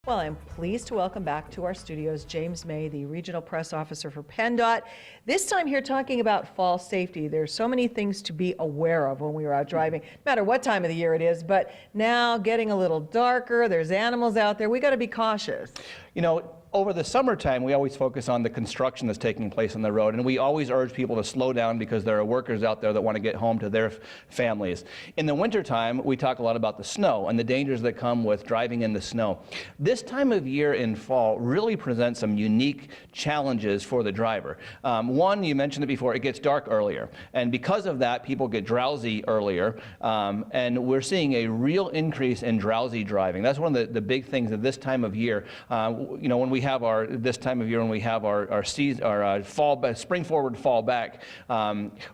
Well, I'm pleased to welcome back to our studios James May, the Regional Press Officer for PennDOT. This time here talking about fall safety. There's so many things to be aware of when we are out driving, no matter what time of the year it is, but now getting a little darker, there's animals out there, we got to be cautious. You know, over the summertime, we always focus on the construction that's taking place on the road, and we always urge people to slow down because there are workers out there that want to get home to their families. In the wintertime, we talk a lot about the snow and the dangers that come with driving in the snow. This time of year in fall really presents some unique challenges for the driver. One, you mentioned it before, it gets dark earlier, and because of that, people get drowsy earlier, and we're seeing a real increase in drowsy driving. That's one of the big things at this time of year. You know, when we have this time of year when we have our spring forward, fall back,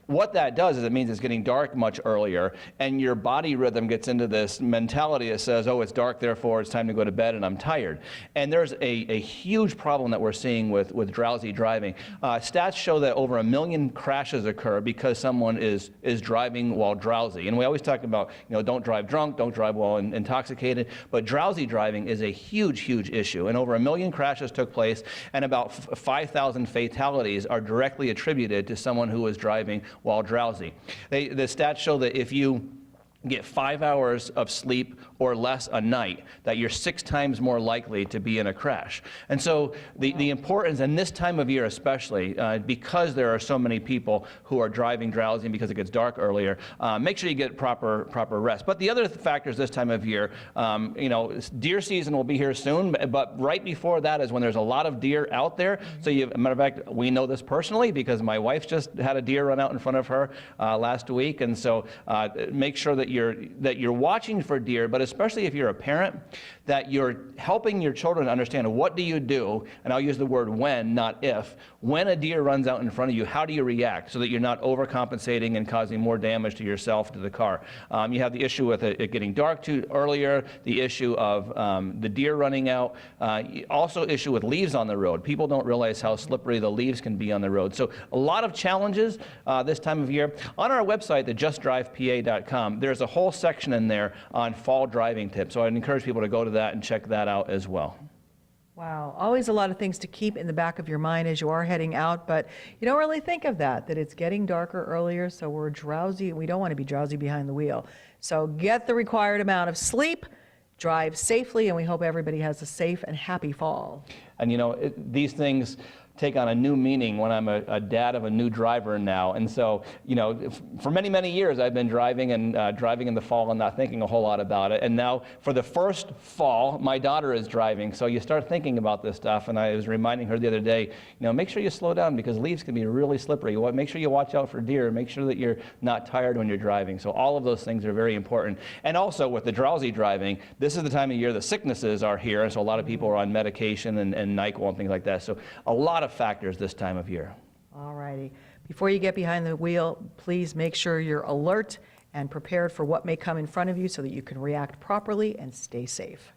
what that does is it means it's getting dark much earlier, and your body rhythm gets into this mentality that says, oh, it's dark, therefore it's time to go to bed and I'm tired. And there's a huge problem that we're seeing with drowsy driving. Stats show that over 1 million crashes occur because someone is driving while drowsy. And we always talk about, you know, don't drive drunk, don't drive while intoxicated, but drowsy driving is a huge issue. And over 1 million crashes took place, and about 5,000 fatalities are directly attributed to someone who was driving while drowsy. The stats show that if you get 5 hours of sleep or less a night, that you're 6 times more likely to be in a crash. And so the importance, and this time of year especially, because there are so many people who are driving drowsy and because it gets dark earlier, make sure you get proper rest. But the other factors this time of year, you know, deer season will be here soon, but right before that is when there's a lot of deer out there. So as a matter of fact, we know this personally because my wife just had a deer run out in front of her last week, and so make sure that you're watching for deer, but especially if you're a parent, that you're helping your children understand what do you do, and I'll use the word when, not if. When a deer runs out in front of you, how do you react so that you're not overcompensating and causing more damage to yourself, to the car? You have the issue with it getting dark too earlier, the issue of the deer running out, also issue with leaves on the road. People don't realize how slippery the leaves can be on the road. So a lot of challenges this time of year. On our website, the justdrivepa.com, there's a whole section in there on fall driving tips. So I'd encourage people to go to that and check that out as well. Wow, always a lot of things to keep in the back of your mind as you are heading out, but you don't really think of that it's getting darker earlier, so we're drowsy. We don't want to be drowsy behind the wheel. So get the required amount of sleep, drive safely, and we hope everybody has a safe and happy fall. And you know, these things take on a new meaning when I'm a dad of a new driver now. And so, you know, for many years I've been driving in the fall and not thinking a whole lot about it. And now for the first fall, my daughter is driving. So you start thinking about this stuff. And I was reminding her the other day, you know, make sure you slow down because leaves can be really slippery. Make sure you watch out for deer. Make sure that you're not tired when you're driving. So all of those things are very important. And also with the drowsy driving, this is the time of year the sicknesses are here. And so a lot of people are on medication and NyQuil and things like that. So a lot of factors this time of year. All righty. Before you get behind the wheel, please make sure you're alert and prepared for what may come in front of you so that you can react properly and stay safe.